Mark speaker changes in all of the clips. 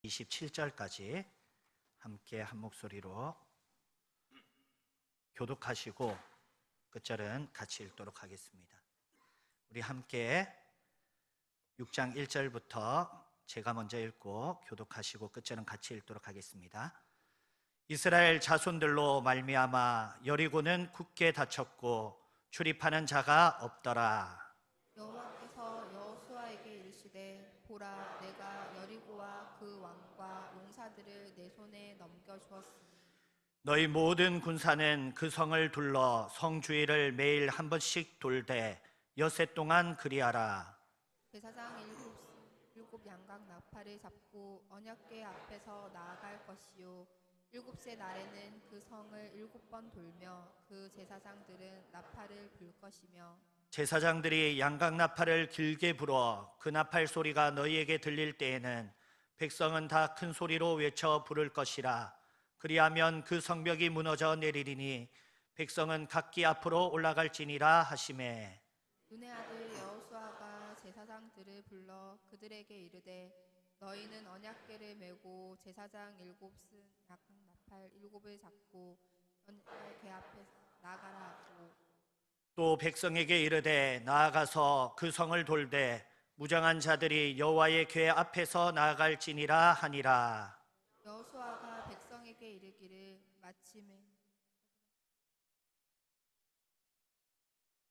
Speaker 1: 27절까지 함께 한 목소리로 교독하시고 끝절은 같이 읽도록 하겠습니다. 우리 함께 6장 1절부터 제가 먼저 읽고 교독하시고 끝절은 같이 읽도록 하겠습니다. 이스라엘 자손들로 말미암아 여리고는 굳게 닫혔고 출입하는 자가 없더라.
Speaker 2: 여호와께서 여호수아에게 이르시되 보라 내가 여리고와 그 왕과 용사들을 내 손에 넘겨주었으니
Speaker 1: 너희 모든 군사는 그 성을 둘러 성 주위를 매일 한 번씩 돌되 엿새 동안 그리하라.
Speaker 2: 제사장 일곱 양각 나팔을 잡고 언약궤 앞에서 나아갈 것이요 일곱째 날에는 그 성을 7번 돌며 그 제사장들은 나팔을 불 것이며
Speaker 1: 제사장들이 양각 나팔을 길게 불어 그 나팔 소리가 너희에게 들릴 때에는 백성은 다 큰 소리로 외쳐 부를 것이라. 그리하면 그 성벽이 무너져 내리리니 백성은 각기 앞으로 올라갈지니라 하시매.
Speaker 2: 눈의 아들 여호수아가 제사장들을 불러 그들에게 이르되 너희는 언약궤를 메고 제사장 7쓴 양각 나팔 7을 잡고 언약궤 앞에 나가라 하고
Speaker 1: 또 백성에게 이르되 나아가서 그 성을 돌되 무장한 자들이 여호와의 궤 앞에서 나아갈지니라 하니라.
Speaker 2: 여호수아가 백성에게 이르기를 마침에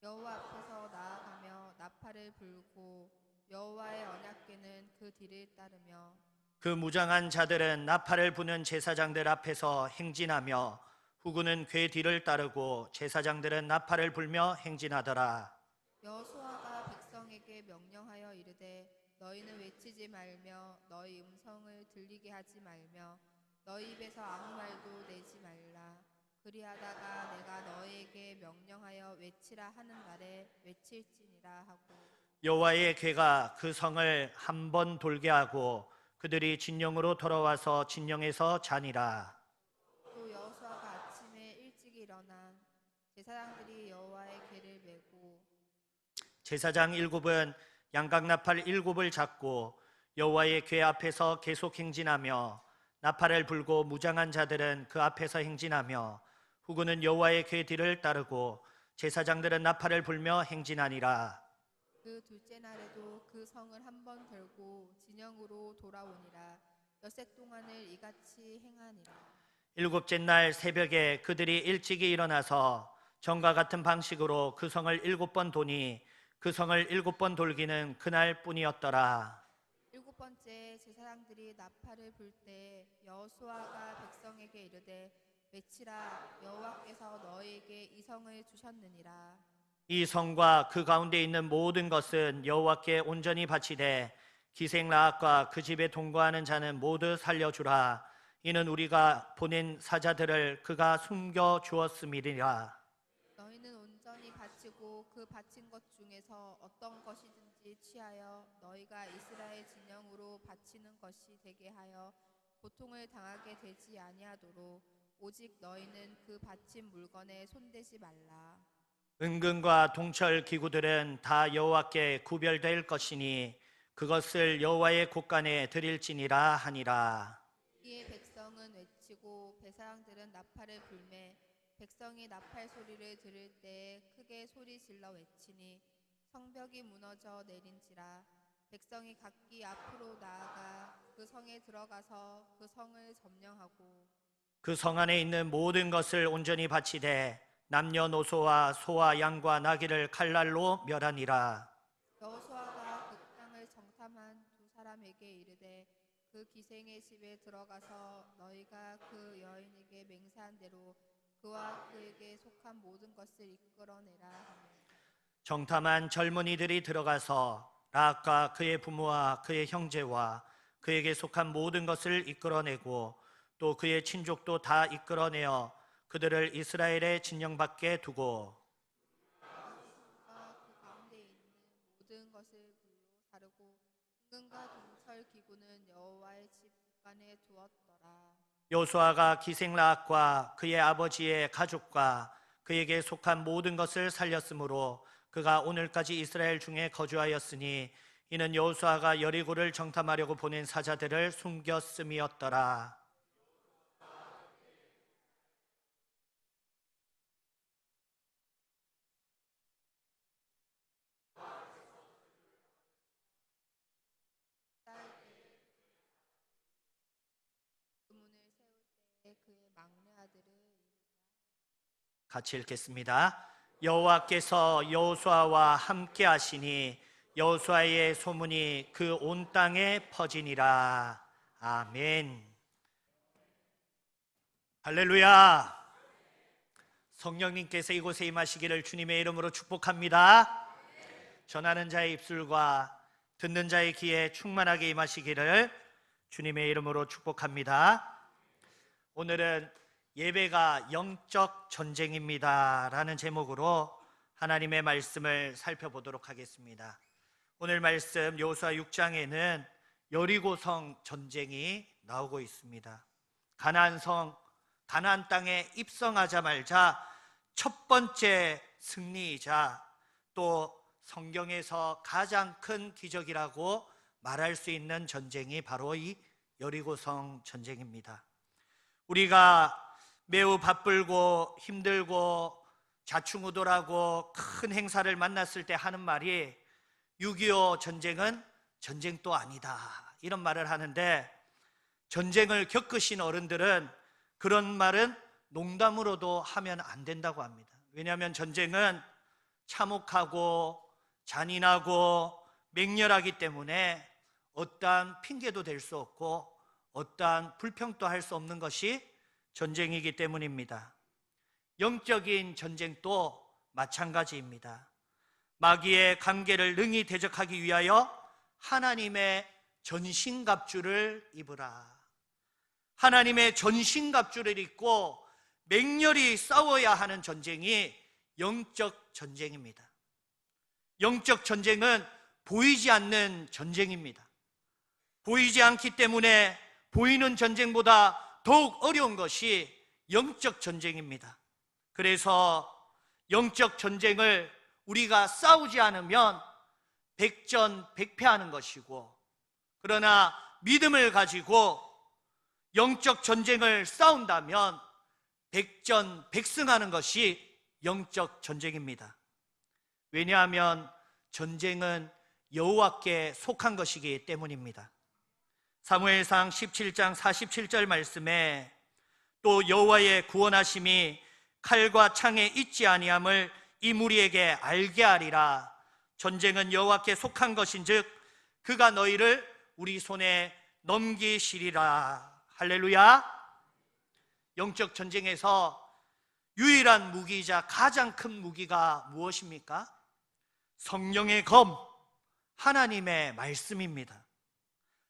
Speaker 2: 여호와 앞에서 나아가며 나팔을 불고 여호와의 언약궤는 그 뒤를 따르며
Speaker 1: 그 무장한 자들은 나팔을 부는 제사장들 앞에서 행진하며 후군은 궤 뒤를 따르고 제사장들은 나팔을 불며 행진하더라.
Speaker 2: 여호수아가 백성에게 명령하여 이르되 너희는 외치지 말며 너희 음성을 들리게 하지 말며 너희 입에서 아무 말도 내지 말라. 그리하다가 내가 너희에게 명령하여 외치라 하는 날에 외칠지니라 하고
Speaker 1: 여호와의 궤가 그 성을 한 번 돌게 하고 그들이 진영으로 돌아와서 진영에서 자니라.
Speaker 2: 또 여호수아가 아침에 일찍 일어나 제사장들이 여호와의 궤를 메고
Speaker 1: 제사장 7은 양각 나팔 7을 잡고 여호와의 궤 앞에서 계속 행진하며 나팔을 불고 무장한 자들은 그 앞에서 행진하며 후군은 여호와의 궤 뒤를 따르고 제사장들은 나팔을 불며 행진하니라.
Speaker 2: 그 둘째 날에도 그 성을 한 번 돌고 진영으로 돌아오니라. 엿새 동안을 이같이 행하니라.
Speaker 1: 7째 날 새벽에 그들이 일찍이 일어나서 전과 같은 방식으로 그 성을 7번 도니 그 성을 7번 돌기는 그날 뿐이었더라.
Speaker 2: 7번째 제사장들이 나팔을 불 때 여호수아가 백성에게 이르되 외치라 여호와께서 너희에게 이 성을 주셨느니라.
Speaker 1: 이 성과 그 가운데 있는 모든 것은 여호와께 온전히 바치되 기생 라합과 그 집에 동거하는 자는 모두 살려주라. 이는 우리가 보낸 사자들을 그가 숨겨 주었음이니라.
Speaker 2: 너희는 온전히 바치고 그 바친 것 중에서 어떤 것이든지 취하여 너희가 이스라엘 진영으로 바치는 것이 되게 하여 고통을 당하게 되지 아니하도록 오직 너희는 그 바친 물건에 손대지 말라.
Speaker 1: 은금과 동철 기구들은 다 여호와께 구별될 것이니 그것을 여호와의 곳간에 드릴지니라 하니라.
Speaker 2: 이에 백성은 외치고 제사장들은 나팔을 불매 백성이 나팔 소리를 들을 때 크게 소리 질러 외치니 성벽이 무너져 내린지라. 백성이 각기 앞으로 나아가 그 성에 들어가서 그 성을 점령하고
Speaker 1: 그 성 안에 있는 모든 것을 온전히 바치되 남녀노소와 소와 양과 나귀를 칼날로 멸하니라.
Speaker 2: 여호수아가 그 땅을 정탐한 두 사람에게 이르되 그 기생의 집에 들어가서 너희가 그 여인에게 맹세한 대로 그와 그에게 속한 모든 것을 이끌어내라 하며
Speaker 1: 정탐한 젊은이들이 들어가서 라합과 그의 부모와 그의 형제와 그에게 속한 모든 것을 이끌어내고 또 그의 친족도 다 이끌어내어 그들을 이스라엘의 진영 밖에 두고
Speaker 2: 그 가운데 있는 모든 것을 불로 사르고 은금과 동철 기구는 여호와의 집 안에 두었더라.
Speaker 1: 여호수아가 기생 라합과 그의 아버지의 가족과 그에게 속한 모든 것을 살렸으므로 그가 오늘까지 이스라엘 중에 거주하였으니 이는 여호수아가 여리고를 정탐하려고 보낸 사자들을 숨겼음이었더라.
Speaker 2: 문을 세울 때 그의 막내 아들을
Speaker 1: 같이 읽겠습니다. 여호와께서 여호수아와 함께 하시니 여호수아의 소문이 그 온 땅에 퍼지니라. 아멘. 할렐루야. 성령님께서 이곳에 임하시기를 주님의 이름으로 축복합니다. 전하는 자의 입술과 듣는 자의 귀에 충만하게 임하시기를 주님의 이름으로 축복합니다. 오늘은 예배가 영적 전쟁입니다 라는 제목으로 하나님의 말씀을 살펴보도록 하겠습니다. 오늘 말씀 여호수아 6장에는 여리고성 전쟁이 나오고 있습니다. 가나안 땅에 입성하자마자 첫 번째 승리이자 또 성경에서 가장 큰 기적이라고 말할 수 있는 전쟁이 바로 이 여리고성 전쟁입니다. 우리가 매우 바쁘고 힘들고 자충우돌하고 큰 행사를 만났을 때 하는 말이 6.25 전쟁은 전쟁도 아니다 이런 말을 하는데, 전쟁을 겪으신 어른들은 그런 말은 농담으로도 하면 안 된다고 합니다. 왜냐하면 전쟁은 참혹하고 잔인하고 맹렬하기 때문에 어떠한 핑계도 될 수 없고 어떠한 불평도 할 수 없는 것이 전쟁이기 때문입니다. 영적인 전쟁도 마찬가지입니다. 마귀의 관계를 능히 대적하기 위하여 하나님의 전신갑주를 입으라. 하나님의 전신갑주를 입고 맹렬히 싸워야 하는 전쟁이 영적 전쟁입니다. 영적 전쟁은 보이지 않는 전쟁입니다. 보이지 않기 때문에 보이는 전쟁보다 더욱 어려운 것이 영적 전쟁입니다. 그래서 영적 전쟁을 우리가 싸우지 않으면 백전백패하는 것이고, 그러나 믿음을 가지고 영적 전쟁을 싸운다면 백전백승하는 것이 영적 전쟁입니다. 왜냐하면 전쟁은 여호와께 속한 것이기 때문입니다. 사무엘상 17장 47절 말씀에 또 여호와의 구원하심이 칼과 창에 있지 아니함을 이 무리에게 알게 하리라. 전쟁은 여호와께 속한 것인즉 그가 너희를 우리 손에 넘기시리라. 할렐루야. 영적 전쟁에서 유일한 무기이자 가장 큰 무기가 무엇입니까? 성령의 검, 하나님의 말씀입니다.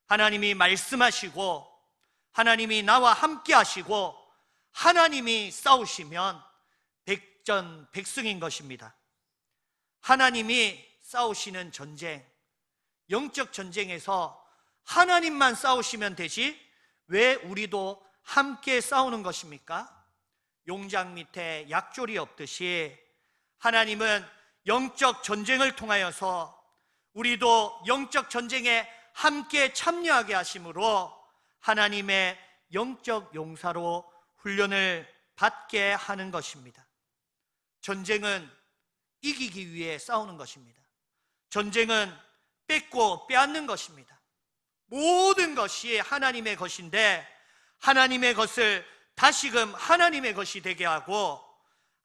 Speaker 1: 하나님이 말씀하시고 하나님이 나와 함께 하시고 하나님이 싸우시면 백전백승인 것입니다. 하나님이 싸우시는 전쟁, 영적 전쟁에서 하나님만 싸우시면 되지 왜 우리도 함께 싸우는 것입니까? 용장 밑에 약졸이 없듯이 하나님은 영적 전쟁을 통하여서 우리도 영적 전쟁에 함께 참여하게 하심으로 하나님의 영적 용사로 훈련을 받게 하는 것입니다. 전쟁은 이기기 위해 싸우는 것입니다. 전쟁은 뺏고 빼앗는 것입니다. 모든 것이 하나님의 것인데 하나님의 것을 다시금 하나님의 것이 되게 하고,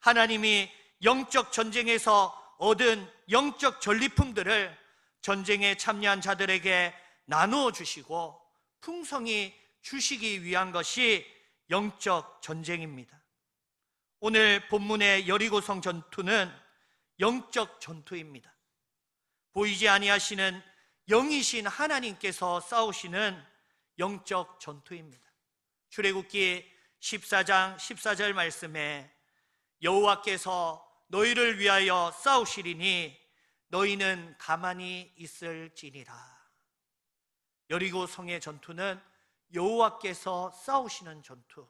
Speaker 1: 하나님이 영적 전쟁에서 얻은 영적 전리품들을 전쟁에 참여한 자들에게 나누어 주시고 풍성히 주시기 위한 것이 영적 전쟁입니다. 오늘 본문의 여리고성 전투는 영적 전투입니다. 보이지 아니하시는 영이신 하나님께서 싸우시는 영적 전투입니다. 출애굽기 14장 14절 말씀에 여호와께서 너희를 위하여 싸우시리니 너희는 가만히 있을지니라. 여리고성의 전투는 여호와께서 싸우시는 전투,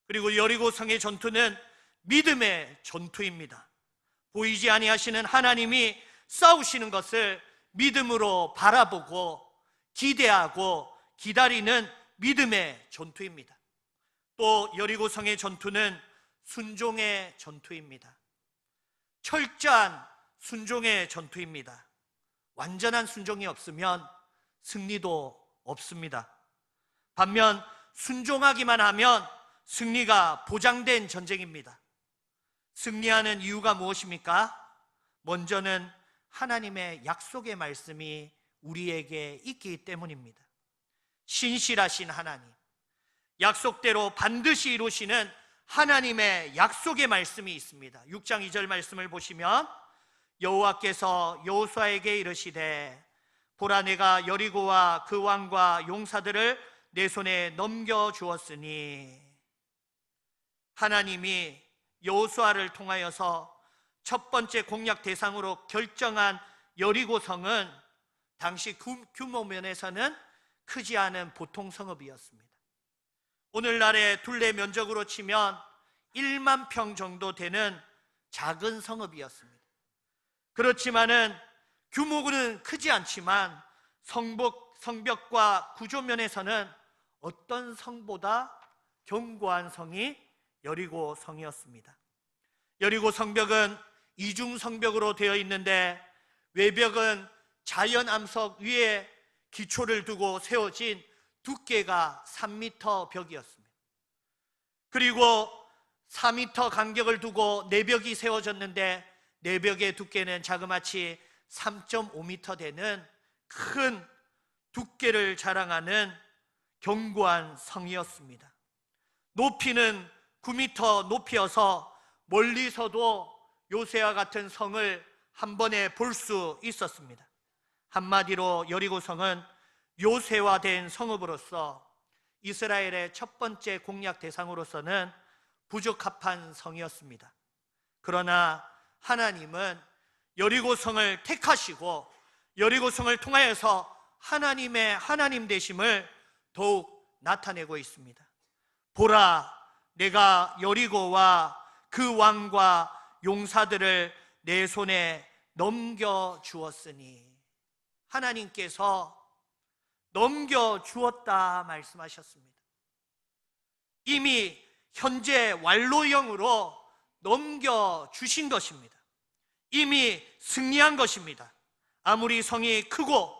Speaker 1: 그리고 여리고성의 전투는 믿음의 전투입니다. 보이지 아니하시는 하나님이 싸우시는 것을 믿음으로 바라보고 기대하고 기다리는 믿음의 전투입니다. 또 여리고성의 전투는 순종의 전투입니다. 철저한 순종의 전투입니다. 완전한 순종이 없으면 승리도 없습니다. 반면 순종하기만 하면 승리가 보장된 전쟁입니다. 승리하는 이유가 무엇입니까? 먼저는 하나님의 약속의 말씀이 우리에게 있기 때문입니다. 신실하신 하나님, 약속대로 반드시 이루시는 하나님의 약속의 말씀이 있습니다. 6장 2절 말씀을 보시면 여호와께서 여호수아에게 이르시되 보라 내가 여리고와 그 왕과 용사들을 내 손에 넘겨주었으니, 하나님이 여호수아를 통하여서 첫 번째 공략 대상으로 결정한 여리고성은 당시 규모 면에서는 크지 않은 보통 성읍이었습니다. 오늘날의 둘레 면적으로 치면 1만 평 정도 되는 작은 성읍이었습니다. 그렇지만은 규모는 크지 않지만 성벽과 구조 면에서는 어떤 성보다 견고한 성이 여리고 성이었습니다. 여리고 성벽은 이중 성벽으로 되어 있는데 외벽은 자연 암석 위에 기초를 두고 세워진 두께가 3m 벽이었습니다. 그리고 4m 간격을 두고 내벽이 세워졌는데 내벽의 두께는 자그마치 3.5m 되는 큰 두께를 자랑하는 견고한 성이었습니다. 높이는 9m 높이여서 멀리서도 요새와 같은 성을 한 번에 볼 수 있었습니다. 한마디로 여리고성은 요새화된 성읍으로서 이스라엘의 첫 번째 공략 대상으로서는 부적합한 성이었습니다. 그러나 하나님은 여리고성을 택하시고 여리고성을 통하여서 하나님의 하나님 되심을 더욱 나타내고 있습니다. 보라, 내가 여리고와 그 왕과 용사들을 내 손에 넘겨주었으니, 하나님께서 넘겨주었다 말씀하셨습니다. 이미 현재 완료형으로 넘겨주신 것입니다. 이미 승리한 것입니다. 아무리 성이 크고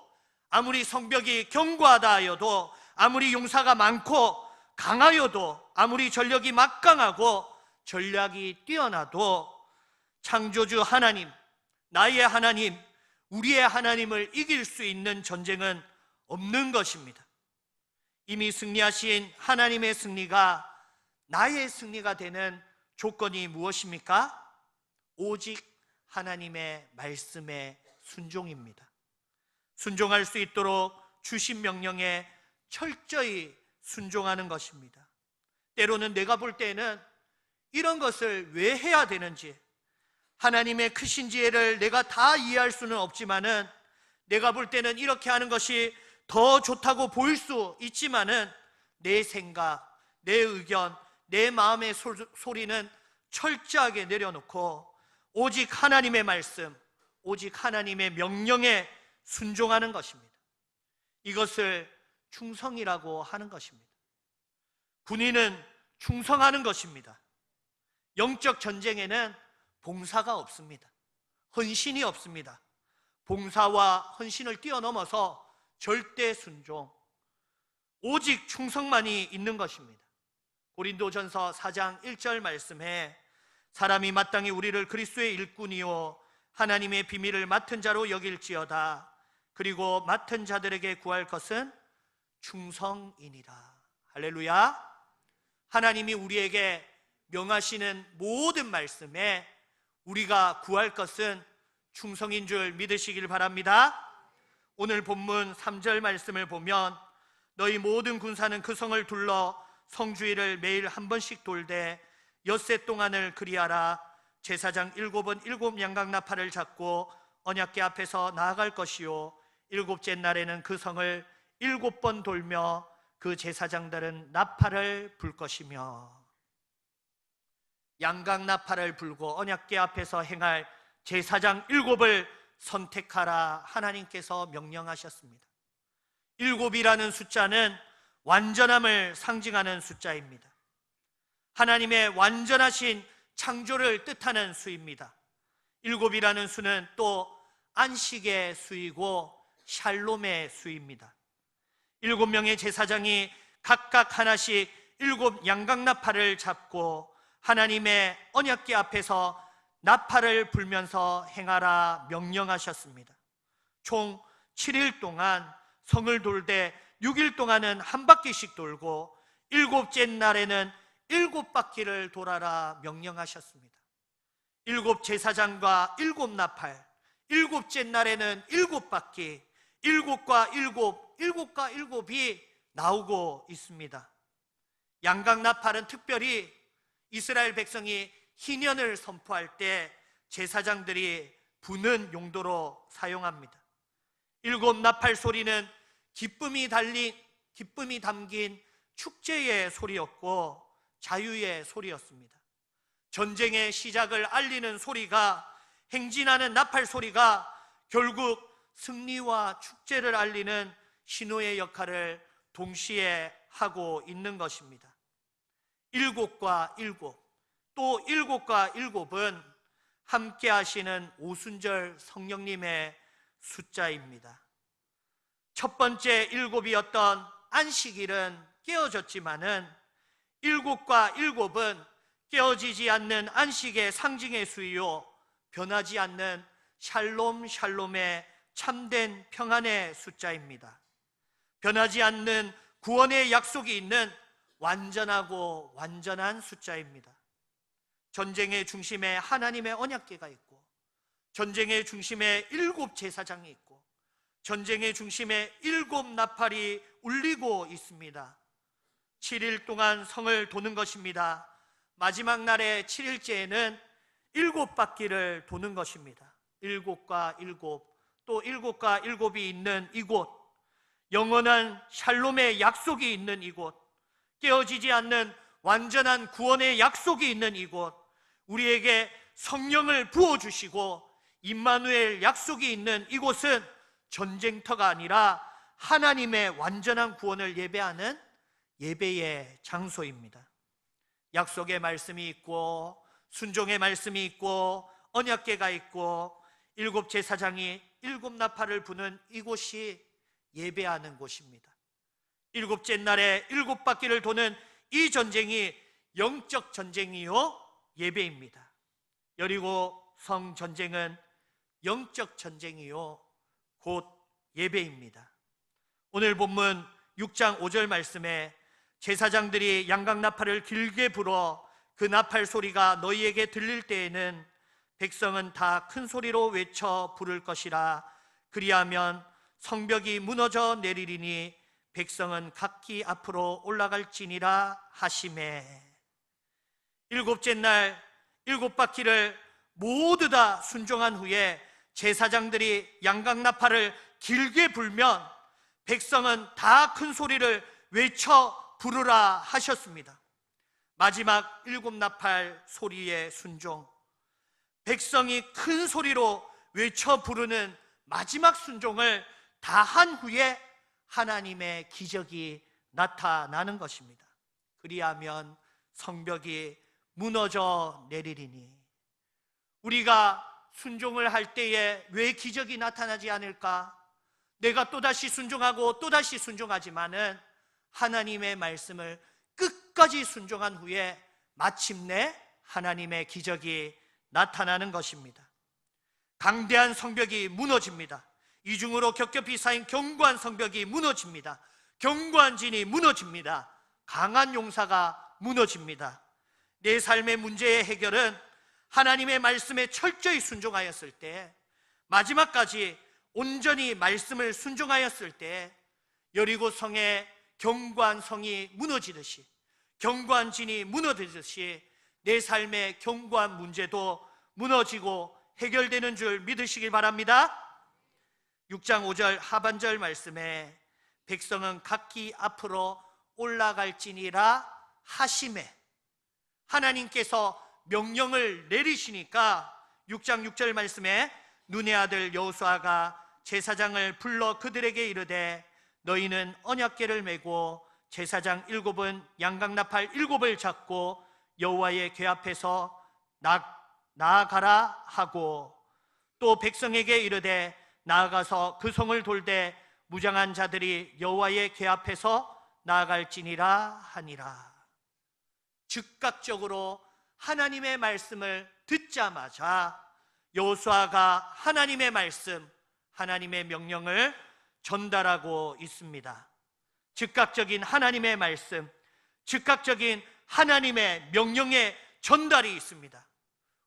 Speaker 1: 아무리 성벽이 견고하다 하여도, 아무리 용사가 많고 강하여도, 아무리 전력이 막강하고 전략이 뛰어나도 창조주 하나님, 나의 하나님, 우리의 하나님을 이길 수 있는 전쟁은 없는 것입니다. 이미 승리하신 하나님의 승리가 나의 승리가 되는 조건이 무엇입니까? 오직 하나님의 말씀에 순종입니다. 순종할 수 있도록 주신 명령에 철저히 순종하는 것입니다. 때로는 내가 볼 때는 이런 것을 왜 해야 되는지, 하나님의 크신 지혜를 내가 다 이해할 수는 없지만은, 내가 볼 때는 이렇게 하는 것이 더 좋다고 보일 수 있지만은, 내 생각, 내 의견, 내 마음의 소리는 철저하게 내려놓고 오직 하나님의 말씀, 오직 하나님의 명령에 순종하는 것입니다. 이것을 충성이라고 하는 것입니다. 군인은 충성하는 것입니다. 영적 전쟁에는 봉사가 없습니다. 헌신이 없습니다. 봉사와 헌신을 뛰어넘어서 절대 순종, 오직 충성만이 있는 것입니다. 고린도전서 4장 1절 말씀에 사람이 마땅히 우리를 그리스도의 일꾼이요 하나님의 비밀을 맡은 자로 여길지어다. 그리고 맡은 자들에게 구할 것은 충성이니라. 할렐루야. 하나님이 우리에게 명하시는 모든 말씀에 우리가 구할 것은 충성인 줄 믿으시길 바랍니다. 오늘 본문 3절 말씀을 보면 너희 모든 군사는 그 성을 둘러 성주의를 매일 한 번씩 돌되 엿새 동안을 그리하라. 제사장 7은 7 양각나팔을 잡고 언약궤 앞에서 나아갈 것이요 7째 날에는 그 성을 7번 돌며 그 제사장들은 나팔을 불 것이며, 양각나팔을 불고 언약궤 앞에서 행할 제사장 7을 선택하라 하나님께서 명령하셨습니다. 7이라는 숫자는 완전함을 상징하는 숫자입니다. 하나님의 완전하신 창조를 뜻하는 수입니다. 7이라는 수는 또 안식의 수이고 샬롬의 수입니다. 7명의 제사장이 각각 하나씩 7 양각나팔을 잡고 하나님의 언약궤 앞에서 나팔을 불면서 행하라 명령하셨습니다. 총 7일 동안 성을 돌되 6일 동안은 한 바퀴씩 돌고 7째 날에는 7바퀴를 돌아라 명령하셨습니다. 7 제사장과 7 나팔, 7째 날에는 7바퀴, 7과 7, 7과 7이 나오고 있습니다. 양각나팔은 특별히 이스라엘 백성이 희년을 선포할 때 제사장들이 부는 용도로 사용합니다. 7 나팔 소리는 기쁨이 담긴 축제의 소리였고 자유의 소리였습니다. 전쟁의 시작을 알리는 소리가, 행진하는 나팔 소리가 결국 승리와 축제를 알리는 신호의 역할을 동시에 하고 있는 것입니다. 7과 7, 또 7과 7은 함께 하시는 오순절 성령님의 숫자입니다. 첫 번째 7이었던 안식일은 깨어졌지만은 7과 7은 깨어지지 않는 안식의 상징의 수이요, 변하지 않는 샬롬의 참된 평안의 숫자입니다. 변하지 않는 구원의 약속이 있는 완전하고 완전한 숫자입니다. 전쟁의 중심에 하나님의 언약궤가 있고, 전쟁의 중심에 7 제사장이 있고, 전쟁의 중심에 7 나팔이 울리고 있습니다. 7일 동안 성을 도는 것입니다. 마지막 날의 7일째에는 7바퀴를 도는 것입니다. 7과 7, 또 7과 7이 있는 이곳, 영원한 샬롬의 약속이 있는 이곳, 깨어지지 않는 완전한 구원의 약속이 있는 이곳, 우리에게 성령을 부어주시고 임마누엘 약속이 있는 이곳은 전쟁터가 아니라 하나님의 완전한 구원을 예배하는 예배의 장소입니다. 약속의 말씀이 있고, 순종의 말씀이 있고, 언약궤가 있고, 7 제사장이 7 나팔을 부는 이곳이 예배하는 곳입니다. 7째 날에 7바퀴를 도는 이 전쟁이 영적 전쟁이요 예배입니다. 여리고 성 전쟁은 영적 전쟁이요 곧 예배입니다. 오늘 본문 6장 5절 말씀에 제사장들이 양각나팔을 길게 불어 그 나팔 소리가 너희에게 들릴 때에는 백성은 다 큰 소리로 외쳐 부를 것이라. 그리하면 성벽이 무너져 내리리니 백성은 각기 앞으로 올라갈지니라 하시매. 7째 날 7바퀴를 모두 다 순종한 후에 제사장들이 양각나팔을 길게 불면 백성은 다 큰 소리를 외쳐 부르라 하셨습니다. 마지막 7 나팔 소리의 순종, 백성이 큰 소리로 외쳐 부르는 마지막 순종을 다 한 후에 하나님의 기적이 나타나는 것입니다. 그리하면 성벽이 무너져 내리리니. 우리가 순종을 할 때에 왜 기적이 나타나지 않을까? 내가 또다시 순종하고 또다시 순종하지만은 하나님의 말씀을 끝까지 순종한 후에 마침내 하나님의 기적이 나타나는 것입니다. 강대한 성벽이 무너집니다. 이중으로 겹겹이 쌓인 견고한 성벽이 무너집니다. 견고한 진이 무너집니다. 강한 용사가 무너집니다. 내 삶의 문제의 해결은 하나님의 말씀에 철저히 순종하였을 때, 마지막까지 온전히 말씀을 순종하였을 때 여리고 성의 견고한 성이 무너지듯이, 견고한 진이 무너지듯이 내 삶의 견고한 문제도 무너지고 해결되는 줄 믿으시길 바랍니다. 6장 5절 하반절 말씀에 백성은 각기 앞으로 올라갈지니라 하심에, 하나님께서 명령을 내리시니까 6장 6절 말씀에 눈의 아들 여호수아가 제사장을 불러 그들에게 이르되 너희는 언약궤를 메고 제사장 7은 양각나팔 7을 잡고 여호와의 궤 앞에서 나아가라 하고 또 백성에게 이르되 나아가서 그 성을 돌되 무장한 자들이 여호와의 궤 앞에서 나아갈지니라 하니라. 즉각적으로 하나님의 말씀을 듣자마자 여호수아가 하나님의 말씀, 하나님의 명령을 전달하고 있습니다. 즉각적인 하나님의 말씀, 즉각적인 하나님의 명령의 전달이 있습니다.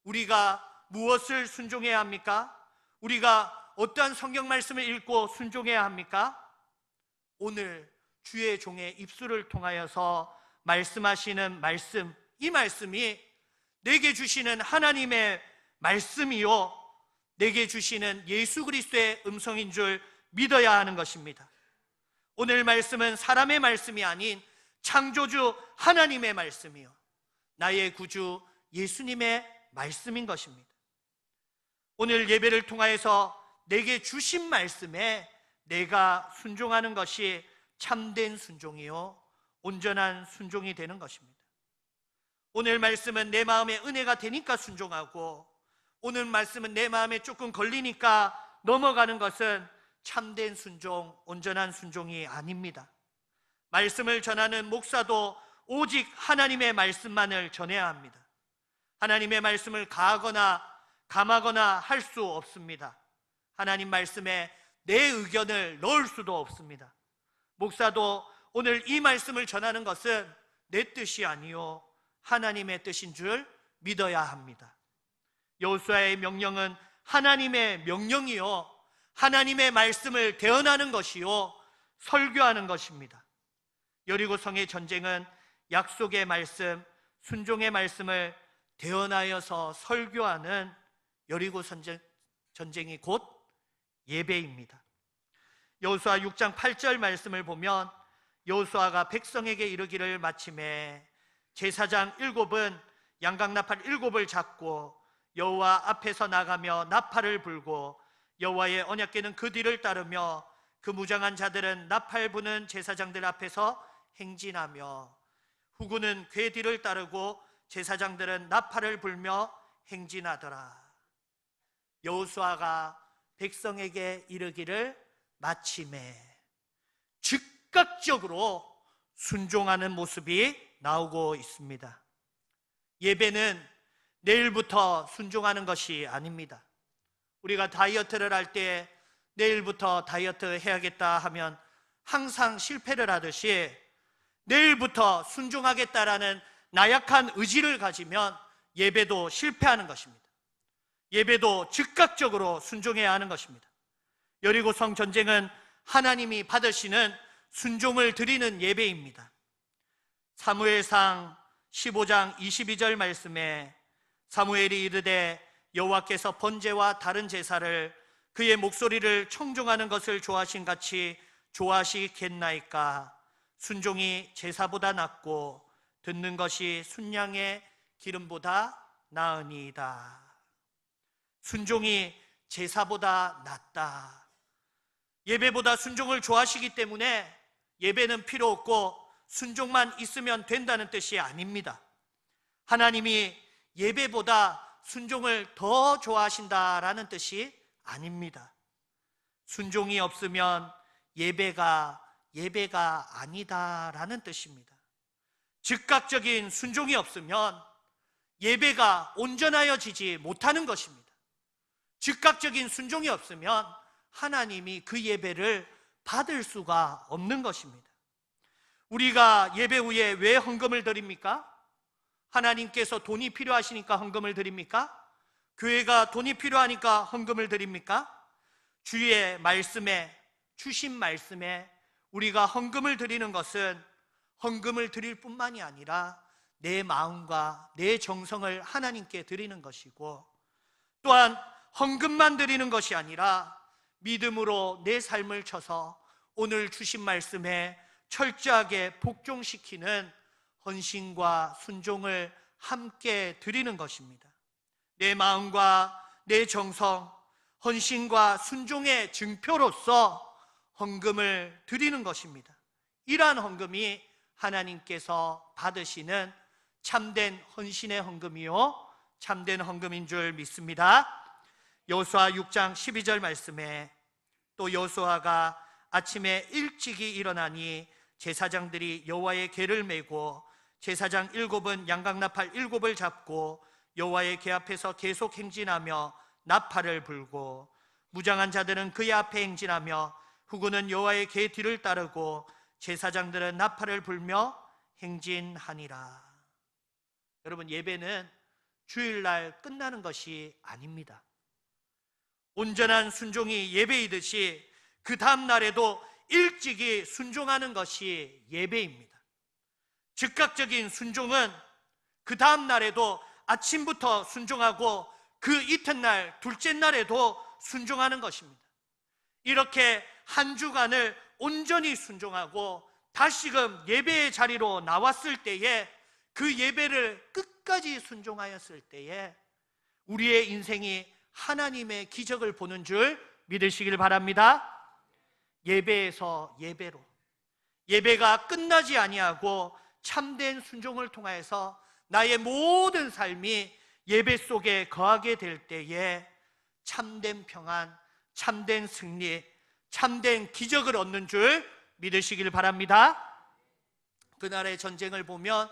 Speaker 1: 우리가 무엇을 순종해야 합니까? 우리가 어떠한 성경 말씀을 읽고 순종해야 합니까? 오늘 주의 종의 입술을 통하여서 말씀하시는 말씀, 이 말씀이 내게 주시는 하나님의 말씀이요, 내게 주시는 예수 그리스도의 음성인 줄 믿어야 하는 것입니다. 오늘 말씀은 사람의 말씀이 아닌 창조주 하나님의 말씀이요, 나의 구주 예수님의 말씀인 것입니다. 오늘 예배를 통하여서 내게 주신 말씀에 내가 순종하는 것이 참된 순종이요 온전한 순종이 되는 것입니다. 오늘 말씀은 내 마음에 은혜가 되니까 순종하고, 오늘 말씀은 내 마음에 조금 걸리니까 넘어가는 것은 참된 순종, 온전한 순종이 아닙니다. 말씀을 전하는 목사도 오직 하나님의 말씀만을 전해야 합니다. 하나님의 말씀을 가하거나 감하거나 할 수 없습니다. 하나님 말씀에 내 의견을 넣을 수도 없습니다. 목사도 오늘 이 말씀을 전하는 것은 내 뜻이 아니요 하나님의 뜻인 줄 믿어야 합니다. 여호수아의 명령은 하나님의 명령이요 하나님의 말씀을 대언하는 것이요 설교하는 것입니다. 여리고성의 전쟁은 약속의 말씀, 순종의 말씀을 대언하여서 설교하는 여리고 전쟁이 곧 예배입니다. 여호수아 6장 8절 말씀을 보면 여호수아가 백성에게 이르기를 마침에 제사장 7은 양각나팔 7을 잡고 여호와 앞에서 나가며 나팔을 불고 여호와의 언약궤는 그 뒤를 따르며 그 무장한 자들은 나팔 부는 제사장들 앞에서 행진하며 후군은 궤 뒤를 따르고 제사장들은 나팔을 불며 행진하더라. 여호수아가 백성에게 이르기를 마침에 즉각적으로 순종하는 모습이 나오고 있습니다. 예배는 내일부터 순종하는 것이 아닙니다. 우리가 다이어트를 할 때 내일부터 다이어트 해야겠다 하면 항상 실패를 하듯이 내일부터 순종하겠다라는 나약한 의지를 가지면 예배도 실패하는 것입니다. 예배도 즉각적으로 순종해야 하는 것입니다. 여리고성 전쟁은 하나님이 받으시는 순종을 드리는 예배입니다. 사무엘상 15장 22절 말씀에 사무엘이 이르되 여호와께서 번제와 다른 제사를 그의 목소리를 청종하는 것을 좋아하신 같이 좋아하시겠나이까. 순종이 제사보다 낫고 듣는 것이 순양의 기름보다 나으니이다. 순종이 제사보다 낫다. 예배보다 순종을 좋아하시기 때문에 예배는 필요 없고 순종만 있으면 된다는 뜻이 아닙니다. 하나님이 예배보다 순종을 더 좋아하신다라는 뜻이 아닙니다. 순종이 없으면 예배가 아니다라는 뜻입니다. 즉각적인 순종이 없으면 예배가 온전하여지지 못하는 것입니다. 즉각적인 순종이 없으면 하나님이 그 예배를 받을 수가 없는 것입니다. 우리가 예배 후에 왜 헌금을 드립니까? 하나님께서 돈이 필요하시니까 헌금을 드립니까? 교회가 돈이 필요하니까 헌금을 드립니까? 주의 말씀에, 주신 말씀에 우리가 헌금을 드리는 것은 헌금을 드릴 뿐만이 아니라 내 마음과 내 정성을 하나님께 드리는 것이고, 또한 헌금만 드리는 것이 아니라 믿음으로 내 삶을 쳐서 오늘 주신 말씀에 철저하게 복종시키는 헌신과 순종을 함께 드리는 것입니다. 내 마음과 내 정성, 헌신과 순종의 증표로서 헌금을 드리는 것입니다. 이러한 헌금이 하나님께서 받으시는 참된 헌신의 헌금이요 참된 헌금인 줄 믿습니다. 여호수아 6장 12절 말씀에 또 여호수아가 아침에 일찍이 일어나니 제사장들이 여호와의 궤를 메고 제사장 7은 양각나팔 7을 잡고 여호와의 궤 앞에서 계속 행진하며 나팔을 불고 무장한 자들은 그의 앞에 행진하며 후군은 여호와의 궤 뒤를 따르고 제사장들은 나팔을 불며 행진하니라. 여러분, 예배는 주일날 끝나는 것이 아닙니다. 온전한 순종이 예배이듯이 그 다음 날에도 일찍이 순종하는 것이 예배입니다. 즉각적인 순종은 그 다음 날에도 아침부터 순종하고 그 이튿날 둘째 날에도 순종하는 것입니다. 이렇게 한 주간을 온전히 순종하고 다시금 예배의 자리로 나왔을 때에 그 예배를 끝까지 순종하였을 때에 우리의 인생이 하나님의 기적을 보는 줄 믿으시길 바랍니다. 예배에서 예배로, 예배가 끝나지 아니하고 참된 순종을 통하여서 나의 모든 삶이 예배 속에 거하게 될 때에 참된 평안, 참된 승리, 참된 기적을 얻는 줄 믿으시길 바랍니다. 그날의 전쟁을 보면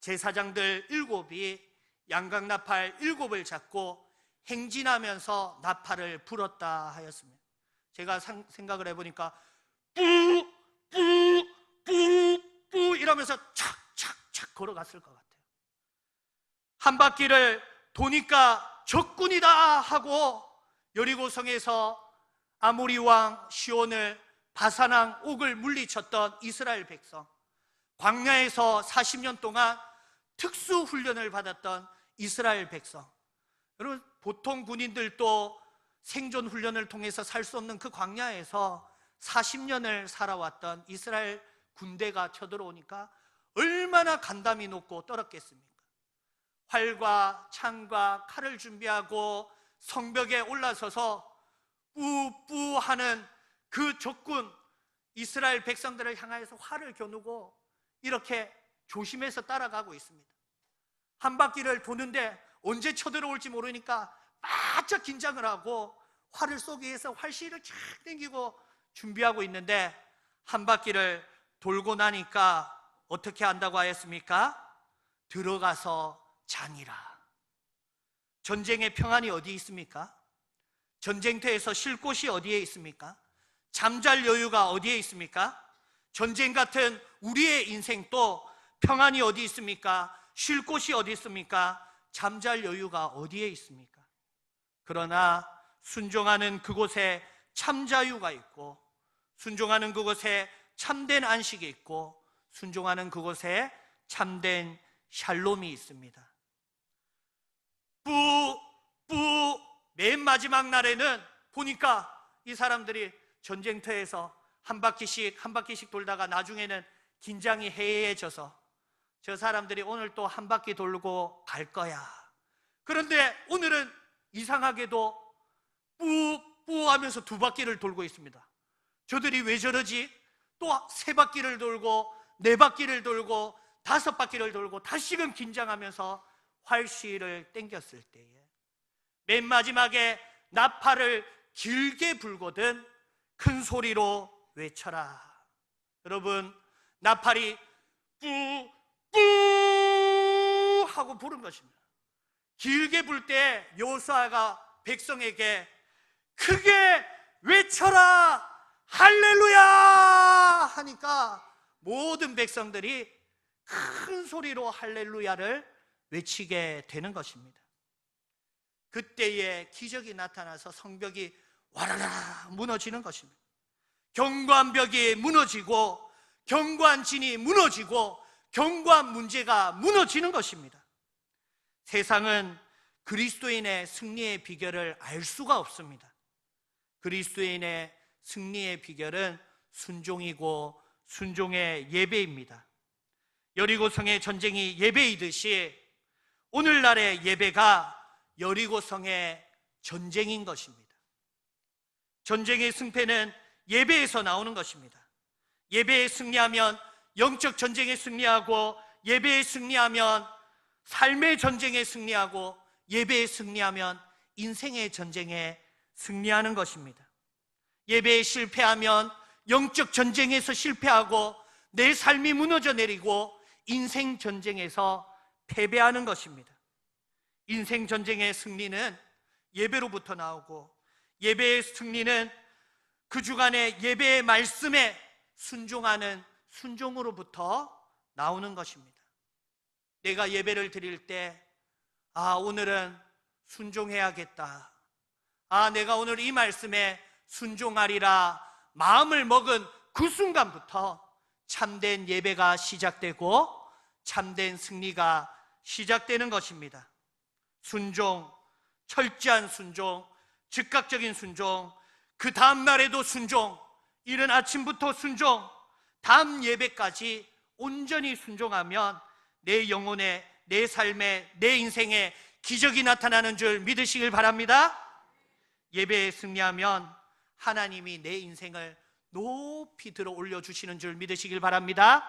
Speaker 1: 제사장들 7이 양각나팔 7을 잡고 행진하면서 나팔을 불었다 하였습니다. 제가 생각을 해보니까 뿌뿌뿌뿌 이러면서 착착착 걸어갔을 것 같아요. 한 바퀴를 도니까 적군이다 하고 여리고성에서 아모리 왕 시온을 바산왕 옥을 물리쳤던 이스라엘 백성, 광야에서 40년 동안 특수 훈련을 받았던 이스라엘 백성, 여러분, 보통 군인들도 생존 훈련을 통해서 살 수 없는 그 광야에서 40년을 살아왔던 이스라엘 군대가 쳐들어오니까 얼마나 간담이 높고 떨었겠습니까? 활과 창과 칼을 준비하고 성벽에 올라서서 뿌뿌 하는 그 적군 이스라엘 백성들을 향하여서 활을 겨누고 이렇게 조심해서 따라가고 있습니다. 한 바퀴를 도는데 언제 쳐들어올지 모르니까 바짝 긴장을 하고 활을 쏘기 위해서 활시를 쫙 당기고 준비하고 있는데 한 바퀴를 돌고 나니까 어떻게 한다고 하였습니까? 들어가서 자니라. 전쟁의 평안이 어디 있습니까? 전쟁터에서 쉴 곳이 어디에 있습니까? 잠잘 여유가 어디에 있습니까? 전쟁 같은 우리의 인생도 평안이 어디 있습니까? 쉴 곳이 어디 있습니까? 잠잘 여유가 어디에 있습니까? 그러나 순종하는 그곳에 참자유가 있고, 순종하는 그곳에 참된 안식이 있고, 순종하는 그곳에 참된 샬롬이 있습니다. 맨 마지막 날에는 보니까 이 사람들이 전쟁터에서 한 바퀴씩 돌다가 나중에는 긴장이 해해해져서 저 사람들이 오늘 또 한 바퀴 돌고 갈 거야. 그런데 오늘은 이상하게도 뿌뿌 하면서 2바퀴를 돌고 있습니다. 저들이 왜 저러지? 또 3바퀴를 돌고 4바퀴를 돌고 5바퀴를 돌고 다시금 긴장하면서 활시를 땡겼을 때에 맨 마지막에 나팔을 길게 불거든 큰 소리로 외쳐라. 여러분, 나팔이 뿌뿌 하고 부른 것입니다. 길게 불 때 여호수아가 백성에게 크게 외쳐라 할렐루야 하니까 모든 백성들이 큰 소리로 할렐루야를 외치게 되는 것입니다. 그때에 기적이 나타나서 성벽이 와라라 무너지는 것입니다. 견고한 벽이 무너지고 견고한 진이 무너지고 견고한 문제가 무너지는 것입니다. 세상은 그리스도인의 승리의 비결을 알 수가 없습니다. 그리스도인의 승리의 비결은 순종이고 순종의 예배입니다. 여리고성의 전쟁이 예배이듯이 오늘날의 예배가 여리고성의 전쟁인 것입니다. 전쟁의 승패는 예배에서 나오는 것입니다. 예배에 승리하면 영적 전쟁에 승리하고, 예배에 승리하면 삶의 전쟁에 승리하고, 예배에 승리하면 인생의 전쟁에 승리하는 것입니다. 예배에 실패하면 영적 전쟁에서 실패하고, 내 삶이 무너져 내리고 인생 전쟁에서 패배하는 것입니다. 인생 전쟁의 승리는 예배로부터 나오고, 예배의 승리는 그 주간의 예배의 말씀에 순종하는 순종으로부터 나오는 것입니다. 내가 예배를 드릴 때, 오늘은 순종해야겠다, 내가 오늘 이 말씀에 순종하리라 마음을 먹은 그 순간부터 참된 예배가 시작되고 참된 승리가 시작되는 것입니다. 순종, 철저한 순종, 즉각적인 순종, 그 다음 날에도 순종, 이른 아침부터 순종, 다음 예배까지 온전히 순종하면 내 영혼에, 내 삶에, 내 인생에 기적이 나타나는 줄 믿으시길 바랍니다. 예배에 승리하면 하나님이 내 인생을 높이 들어 올려주시는 줄 믿으시길 바랍니다.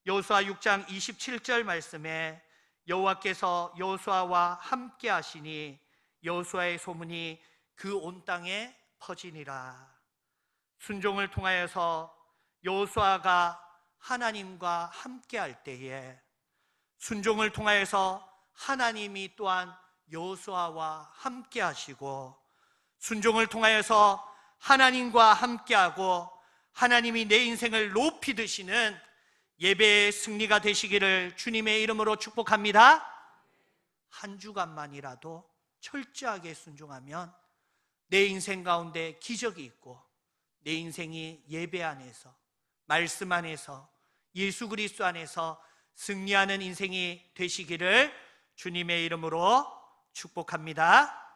Speaker 1: 여호수아 6장 27절 말씀에 여호와께서 여호수아와 함께 하시니 여호수아의 소문이 그 온 땅에 퍼지니라. 순종을 통하여서 여호수아가 하나님과 함께 할 때에, 순종을 통하여서 하나님이 또한 여호수아와 함께 하시고, 순종을 통하여서 하나님과 함께하고 하나님이 내 인생을 높이 드시는 예배의 승리가 되시기를 주님의 이름으로 축복합니다. 한 주간만이라도 철저하게 순종하면 내 인생 가운데 기적이 있고, 내 인생이 예배 안에서, 말씀 안에서, 예수 그리스도 안에서 승리하는 인생이 되시기를 주님의 이름으로 축복합니다.